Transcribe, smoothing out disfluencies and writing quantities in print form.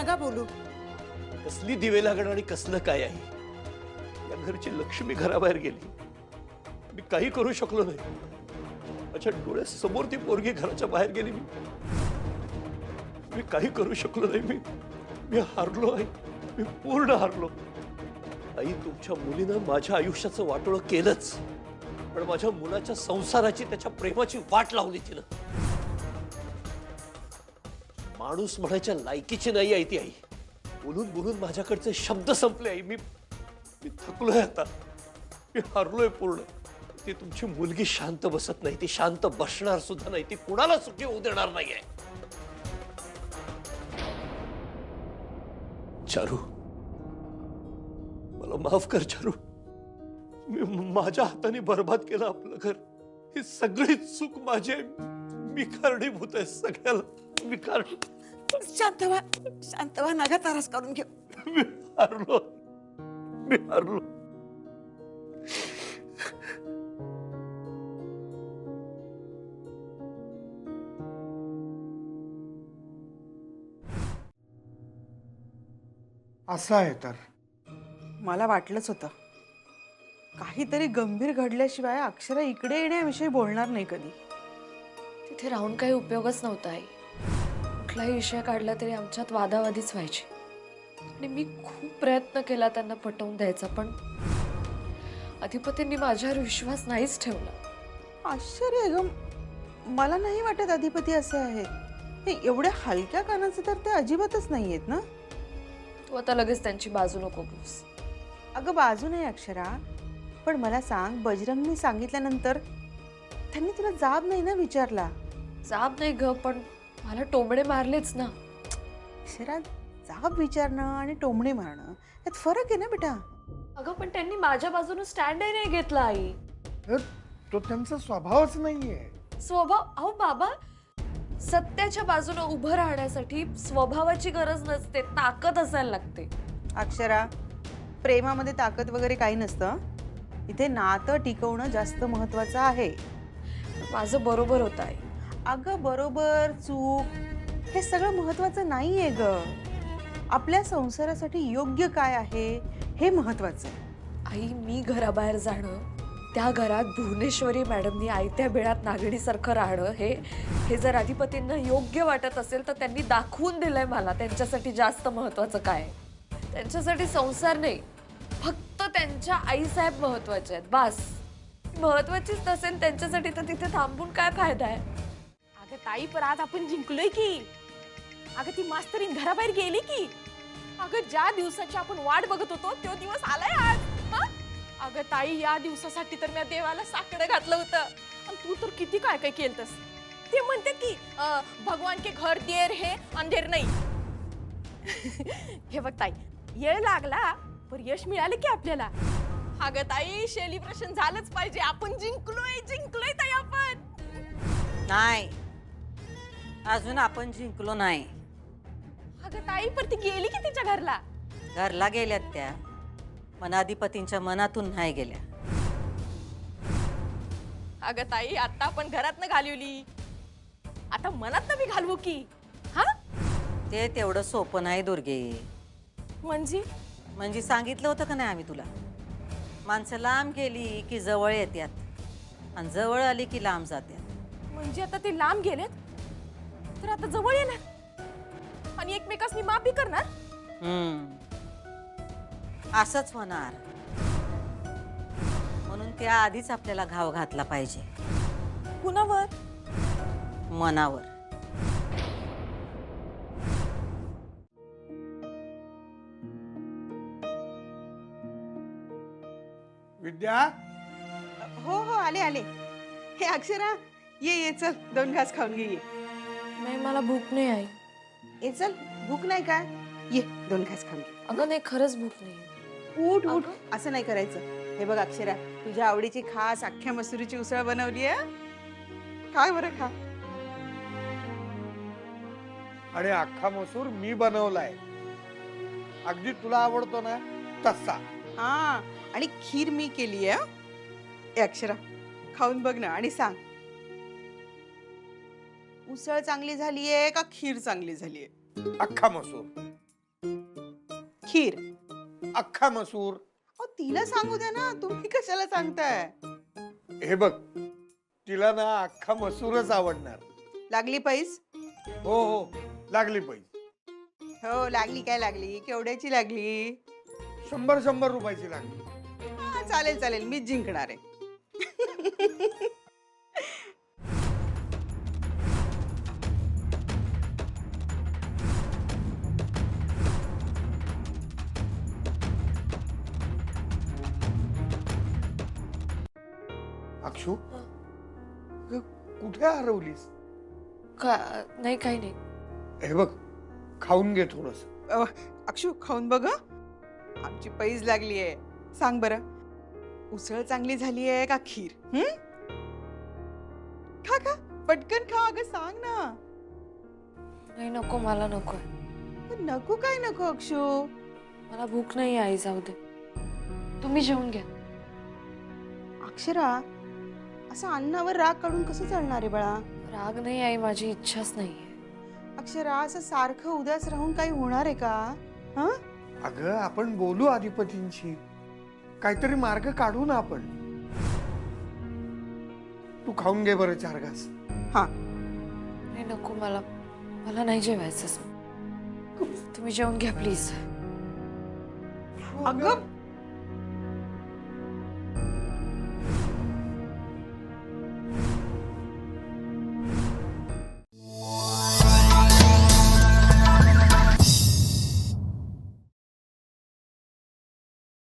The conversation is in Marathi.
नका बोलू. कसली दिवे लागण आणि कसलं काय आहे. या घरची लक्ष्मी घराबाहेर गेली. मी काही करू शकलो नाही. माझ्या डोळ्यासमोर ती पोरगी घराच्या बाहेर गेली. मी काही करू शकलो नाही. मी हारलो आहे. मी पूर्ण हारलो. आई, तुमच्या मुलीनं माझ्या आयुष्याचं वाटोळं केलंच, पण माझ्या मुलाच्या संसाराची, त्याच्या प्रेमाची वाट लावली तिनं. माणूस म्हणायच्या लायकीची नाही आहे ती आई. बोलून बोलून माझ्याकडचे शब्द संपले आई. मी थकलोय आता. मी हारलोय पूर्ण. ती तुमची मुलगी शांत बसत नाही. ती शांत बसणार सुद्धा नाही. ती कुणाला सुखी होऊ देणार नाहीये. चारू, मला माफ कर चारू. मी माझ्या हाताने बर्बाद केलं आपलं घर. ही सगळी चूक माझी आहे. मी कारणीभूत आहे सगळ्याला. मी शांत व्हा, नका त्रास करून घेऊ. मी हारलो. मी हारलो. असं आहे तर. मला वाटलंच होतं काहीतरी गंभीर घडल्याशिवाय अक्षरा इकडे येण्याविषयी बोलणार नाही कधी. तिथे राहून काही उपयोगच नव्हता आई. कुठलाही विषय काढला तरी आमच्यात वादावादीच व्हायची. आणि मी खूप प्रयत्न केला त्यांना पटवून द्यायचा, पण अधिपतींनी माझ्यावर विश्वास नाहीच ठेवला. आश्चर्य आहे ग. मला नाही वाटत अधिपती असे आहेत. हे एवढ्या हलक्या कानाचे तर ते अजिबातच नाही आहेत ना. तू आता लगेच त्यांची बाजू नको घेऊस. अगं बाजू नाही अक्षरा, पण मला सांग, बजरंगने सांगितल्यानंतर त्यांनी तुला जाब नाही ना विचारला? जाब नाही ग, पण मला टोमडे मारलेच ना. अक्षरा, जाब विचारणं आणि टोमणे मारणं यात फरक आहे ना बेटा. अगं पण त्यांनी माझ्या बाजूने स्टँडही नाही घेतला आई. तो त्यांचा स्वभावच नाहीये. स्वभाव? अहो बाबा, सत्याच्या बाजूने उभं राहण्यासाठी स्वभावाची गरज नसते, ताकद असायला लागते. अक्षरा, प्रेमामध्ये ताकद वगैरे काही नसतं. इथे नातं टिकवणं जास्त महत्वाचं आहे. माझं बरोबर होत आहे. अगं बरोबर चूक हे सगळं महत्वाचं नाहीये ग. आपल्या संसारासाठी योग्य काय आहे हे महत्वाचं आहे. आई, मी घराबाहेर जाणं, त्या घरात भुवनेश्वरी मॅडमनी आयत्या बिळात नागडीसारखं राहणं, हे जर अधिपतींना योग्य वाटत असेल तर त्यांनी दाखवून दिलंय मला त्यांच्यासाठी जास्त महत्वाचं काय. त्यांच्यासाठी संसार नाही, फक्त त्यांच्या आईसाहेब महत्वाचे आहेत. बास. महत्वाचीच नसेल त्यांच्यासाठी तर तिथे थांबून काय फायदा आहे. अगं ताई, पण आज आपण जिंकलोय की. अगं ती मास्तरीन घराबाहेर गेली की. अगं ज्या दिवसाची आपण वाट बघत होतो तो दिवस आलाय आज. अगं ताई, या दिवसासाठी तर मी देवाला साकडं घातलं होतं. आणि तू तर किती काय काय केलतस. ते म्हणते की भगवान के घर देर है अंधेर नाही. हे बघ ताई, येळ लागला पण यश मिळाले की आपल्याला. अगं ताई, सेलिब्रेशन झालंच पाहिजे. आपण जिंकलोय ताई आपण. नाही, अजून आपण जिंकलो नाही. अगं ताई, पण ती गेली की तिच्या घरला. घरला गेल्यात त्या, पण अधिपतींच्या मनातून नाही गेल्या. अगं ताई, आता आपण घरातनं घालवली, आता मनातनं बी घालवू की. हा, ते तेवढं सोपं नाही दुर्गे. म्हणजे सांगितलं होतं का नाही आम्ही तुला? माणसं लांब गेली की जवळ येतात, आणि जवळ आली की लांब जातात. म्हणजे आता ते लांब गेलेत तर आता जवळ येणार आणि एकमेकांनी माफी करणार. असंच होणार. म्हणून त्या आधीच आपल्याला घाव घातला पाहिजे. कुणावर? मनावर. विद्या, हो हो, आले आले. हे अक्षरा, ये चल, 2 घास खाऊन घे. ये नाही, मला भूक नाही आई. ये चल, भूक नाही का? ये 2 घास खाऊन घे. अगं नाही, खरंच भूक नाही. उठ उठ, असं नाही करायचं. हे बघ अक्षरा, तुझ्या आवडीची खास अख्ख्या मसुरीची उसळ बनवली आहे. काय बरं, खा. आणि अख्खा मसूर मी बनवलाय. अगदी तुला आवडतो ना तसा. हा, आणि खीर मी केली आहे. अक्षरा, खाऊन बघ ना आणि सांग, उसळ चांगली झालीये का खीर चांगली झालीये? अख्खा मसूर. खीर. अख्खा मसूर. अहो, तिला सांगू द्या ना, तुम्ही कशाला सांगताय? हे बघ, तिला ना अख्खा मसूरच आवडणार. लागली पैस? हो हो, लागली पैसे. हो लागली. काय लागली? केवढ्याची लागली? 100 रुपयाची लागली. हा, चालेल चालेल, मीच जिंकणार आहे. अक्षू, ग, कुठे हरवलीस? नाही काही नाही. हे बघ, खाऊन घे थोडस. अक्षू खाऊन बघ हं. आमची पैज लागली आहे. सांग बरं, उसळ चांगली झाली आहे का खीर? खा खा, पटकन खा. अगं सांग ना. नाही नको, मला नको. नको काय नको अक्षू? मला भूक नाही आई, जाऊ दे. तुम्ही जेवून घ्या. अक्षरा, असं अन्नावर राग काढून कसं चालणार आहे बाळा? राग नाही आई, माझी इच्छाच नाहीये. अक्षरा, असं सारखं उदास राहून काही होणार आहे का? हा, अगं, आपण बोलू अधिपतींशी, काहीतरी मार्ग काढू ना आपण. तू खाऊन घे बरं 4 घास. हा. नाही नको, मला नाही जेवायचं. तुम्ही जेवून घ्या प्लीज. अगं